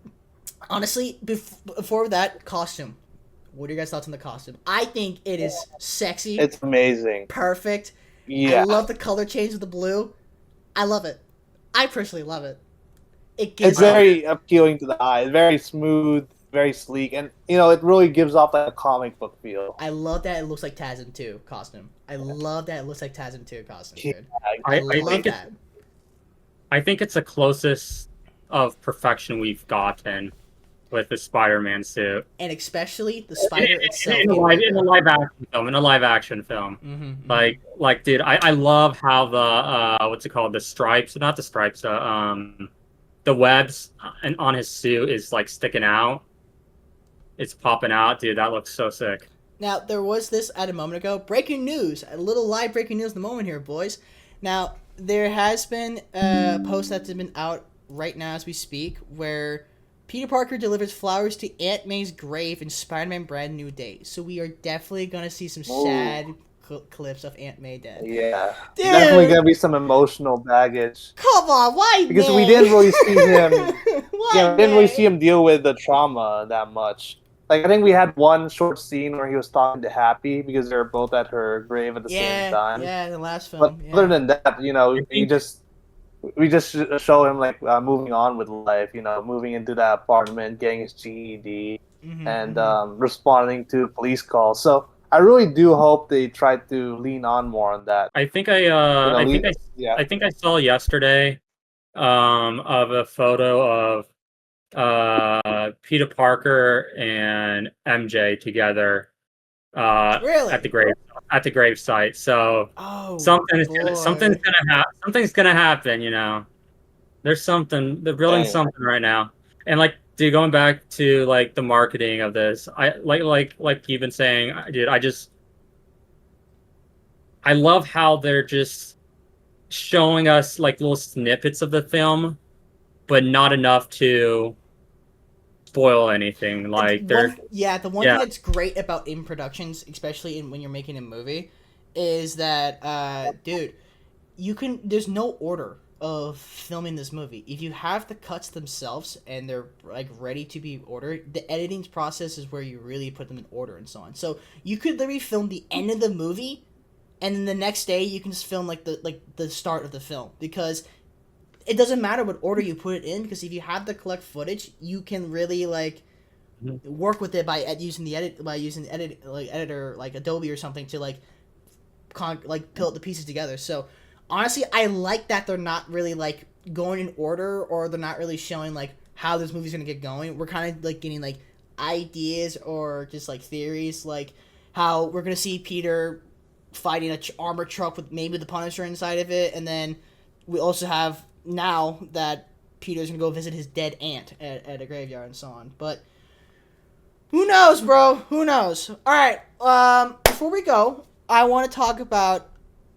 honestly, before that, costume. What are your guys' thoughts on the costume? I think it is sexy. It's amazing. Perfect. Yeah. I love the color change of the blue. I love it. I personally love it. It's very appealing to the eye. It's very smooth, very sleek, and it really gives off that comic book feel. I love that it looks like Tazin 2 costume. I love that it looks like Tazin 2 costume, dude. I love think that. I think it's the closest of perfection we've gotten with the Spider-Man suit. And especially the spider itself. In a live action film. In a live action film. Like, dude, I love how the what's it called? The stripes, not the stripes, the webs on his suit is like sticking out. It's popping out, dude. That looks so sick. Now, there was this at a moment ago. Breaking news. A little live breaking news in the moment here, boys. Now, there has been a post that's been out right now as we speak where Peter Parker delivers flowers to Aunt May's grave in Spider-Man Brand New Day. So we are definitely going to see some sad clips of Aunt May dead. Yeah. Dude. Definitely going to be some emotional baggage. Come on, why Because May? we didn't really see him... Why we didn't really see him deal with the trauma that much. Like, I think we had one short scene where he was talking to Happy because they were both at her grave at the same time. Yeah, the last film. But other than that, we just show him like moving on with life. Moving into that apartment, getting his GED, and responding to police calls. So I really do hope they try to lean on more on that. I think I think I saw yesterday of a photo of Peter Parker and MJ together really? at the grave site. So something's gonna happen. There's they're building something right now. And like, dude, going back to like the marketing of this, I like you've been saying, dude, I love how they're just showing us like little snippets of the film, but not enough to spoil anything. Like the one thing that's great about in productions, especially when you're making a movie, is that dude, there's no order of filming this movie. If you have the cuts themselves and they're like ready to be ordered, the editing process is where you really put them in order and so on. So you could literally film the end of the movie, and then the next day you can just film like the start of the film, because it doesn't matter what order you put it in, because if you have the collect footage, you can really like work with it by using editor like Adobe or something to like put the pieces together. So honestly, I like that they're not really like going in order, or they're not really showing like how this movie's gonna get going. We're kind of like getting like ideas or just like theories, like how we're gonna see Peter fighting a armored truck with maybe the Punisher inside of it, and then we also have now that Peter's gonna go visit his dead aunt at a graveyard and so on. But who knows, bro? Who knows? All right. Before we go, I want to talk about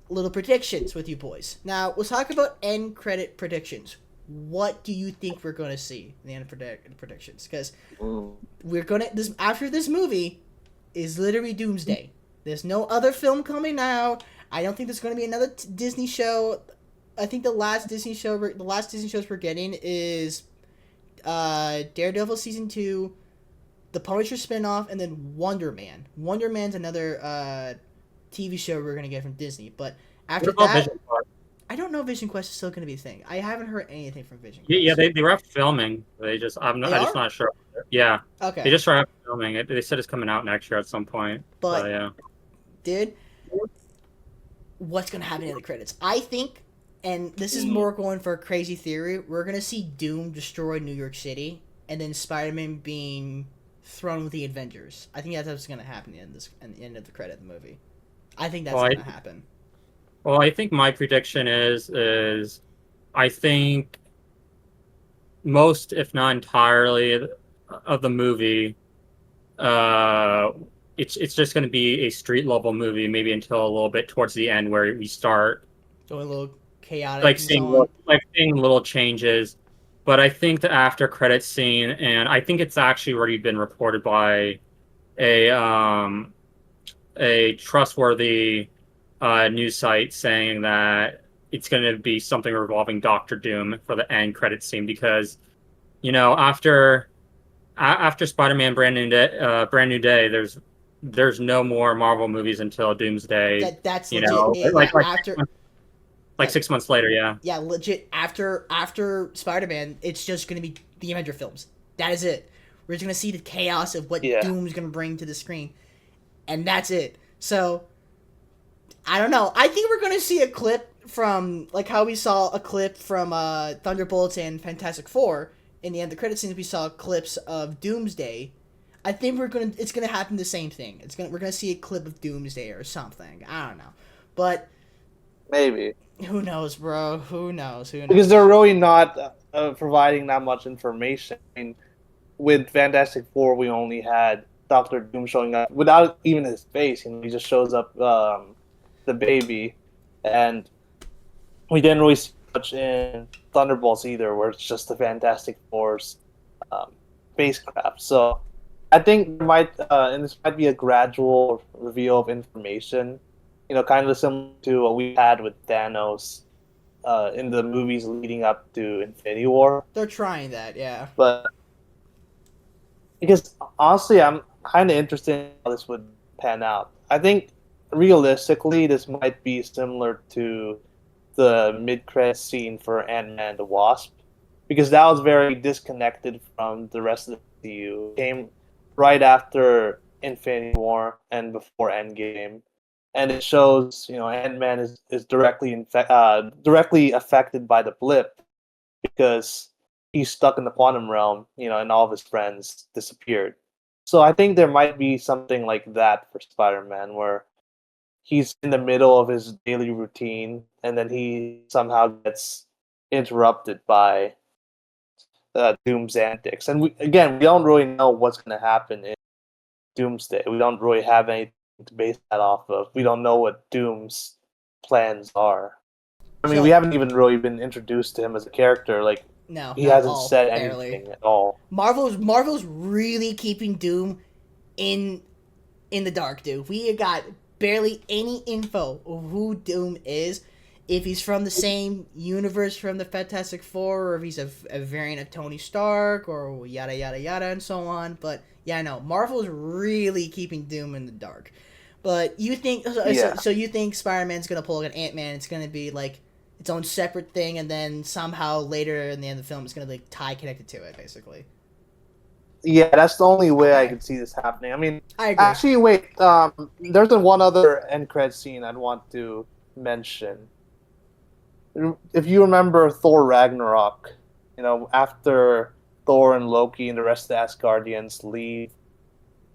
little predictions with you boys. Now, let's talk about end credit predictions. What do you think we're gonna see in the end of predictions? Because we're gonna after this movie is literally Doomsday. There's no other film coming out. I don't think there's gonna be another Disney show. I think the last Disney shows we're getting is Daredevil season 2, the Punisher spinoff, and then Wonder Man. Wonder Man's another TV show we're gonna get from Disney. But after that, I don't know if Vision Quest is still gonna be a thing. I haven't heard anything from Vision Quest. Yeah, they wrapped filming. I'm just not sure. Yeah. Okay. They just wrapped filming. They said it's coming out next year at some point. But so, yeah. Dude, what's gonna happen in the credits? I think. And this is more going for a crazy theory. We're going to see Doom destroy New York City, and then Spider-Man being thrown with the Avengers. I think that's what's going to happen at the end of the credit of the movie. I think that's going to happen. Well, I think my prediction is I think most, if not entirely, of the movie, it's just going to be a street-level movie, maybe until a little bit towards the end where we start going a little chaotic, like seeing little changes. But I think the after credits scene, and I think it's actually already been reported by a trustworthy news site saying that it's going to be something revolving Doctor Doom for the end credits scene, because after Spider-Man Brand New Day, there's no more Marvel movies until Doomsday. That's legit. Like 6 months later, yeah. Yeah, legit. After Spider-Man, it's just going to be the Avenger films. That is it. We're just going to see the chaos of what Doom's going to bring to the screen. And that's it. So, I don't know. I think we're going to see a clip from, like how we saw a clip from Thunderbolts and Fantastic Four, in the end of the credit scenes we saw clips of Doomsday. I think it's gonna happen the same thing. We're gonna see a clip of Doomsday or something. I don't know, but Maybe. who knows, bro? Who knows? Because they're really not providing that much information. I mean, with Fantastic Four, we only had Doctor Doom showing up without even his face. He just shows up, the baby, and we didn't really see much in Thunderbolts either, where it's just the Fantastic Four's spacecraft. So I think and this might be a gradual reveal of information. Kind of similar to what we had with Thanos in the movies leading up to Infinity War. They're trying that, yeah. But because honestly, I'm kind of interested in how this would pan out. I think realistically, this might be similar to the mid-credit scene for Ant-Man and the Wasp, because that was very disconnected from the rest of the MCU. It came right after Infinity War and before Endgame, and it shows Ant-Man is directly affected by the blip because he's stuck in the quantum realm, and all of his friends disappeared. So I think there might be something like that for Spider-Man, where he's in the middle of his daily routine, and then he somehow gets interrupted by Doom's antics. And we don't really know what's going to happen in Doomsday. We don't really have anything to base that off of. We don't know what Doom's plans are. I mean, we haven't even really been introduced to him as a character. Like, no, he hasn't said anything at all. Marvel's really keeping Doom in the dark, dude. We got barely any info of who Doom is, if he's from the same universe from the Fantastic Four, or if he's a variant of Tony Stark, or yada yada yada and so on. But yeah, no, Marvel's really keeping Doom in the dark. But you think so you think Spider-Man's gonna pull like an Ant-Man? It's gonna be like its own separate thing, and then somehow later in the end of the film, it's gonna be like connected to it, basically. Yeah, that's the only way I could see this happening. I mean, I agree. Actually, wait. There's one other end credit scene I'd want to mention. If you remember Thor Ragnarok, after Thor and Loki and the rest of the Asgardians leave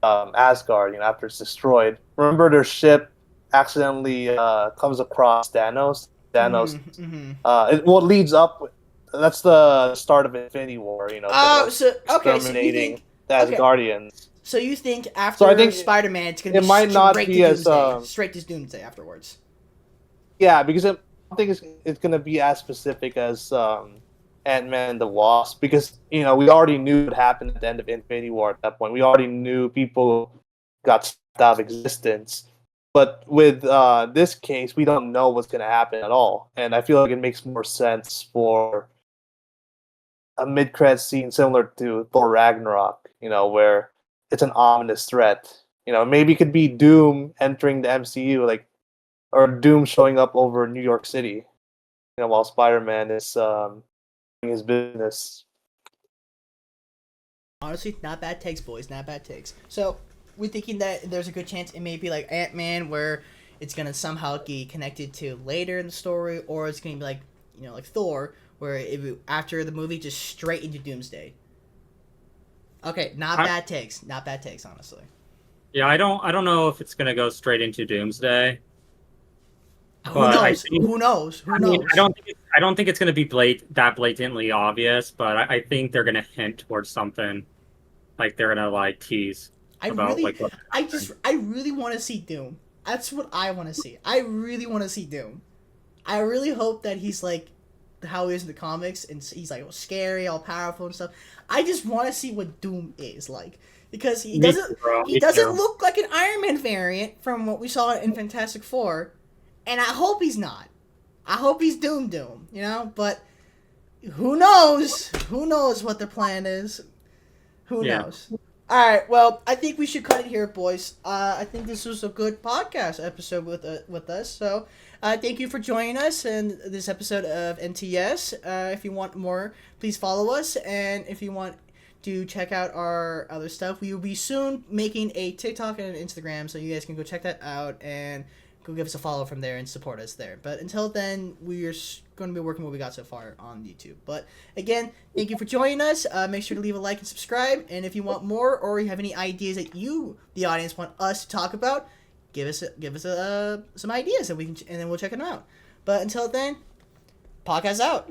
Asgard, after it's destroyed, remember their ship accidentally comes across Thanos. It leads up. That's the start of Infinity War. Exterminating the Asgardians. So you think after Spider-Man, it's gonna be straight to Doomsday afterwards? Yeah, because I don't think it's gonna be as specific as Ant-Man and the Wasp, because we already knew what happened at the end of Infinity War. At that point, we already knew people got sucked out of existence. But with this case, we don't know what's gonna happen at all, and I feel like it makes more sense for a mid-credit scene similar to Thor Ragnarok, where it's an ominous threat. Maybe it could be Doom entering the MCU, or Doom showing up over New York City, while Spider-Man is doing his business. Honestly, not bad takes, boys. Not bad takes. So we're thinking that there's a good chance it may be like Ant-Man, where it's gonna somehow be connected to later in the story, or it's gonna be like like Thor, where after the movie just straight into Doomsday. Okay, not bad takes, honestly. Yeah, I don't know if it's gonna go straight into Doomsday. Who knows? I don't think it's gonna be that blatantly obvious, but I think they're gonna hint towards something. Like they're gonna tease about I really want to see Doom. That's what I want to see. I really want to see Doom. I really hope that he's like how he is in the comics, and he's like all scary, all powerful and stuff. I just want to see what Doom is like, because he doesn't look like an Iron Man variant from what we saw in Fantastic Four, and I hope he's not. I hope he's Doom, but who knows? Who knows what their plan is? Who knows? All right, well, I think we should cut it here, boys. I think this was a good podcast episode with us. So, thank you for joining us in this episode of MTS. If you want more, please follow us, and if you want to check out our other stuff, we will be soon making a TikTok and an Instagram, so you guys can go check that out and go give us a follow from there and support us there. But until then, we're going to be working what we got so far on YouTube. But again, thank you for joining us. Make sure to leave a like and subscribe. And if you want more, or you have any ideas that you, the audience, want us to talk about, give us some ideas, and then we'll check them out. But until then, podcast out.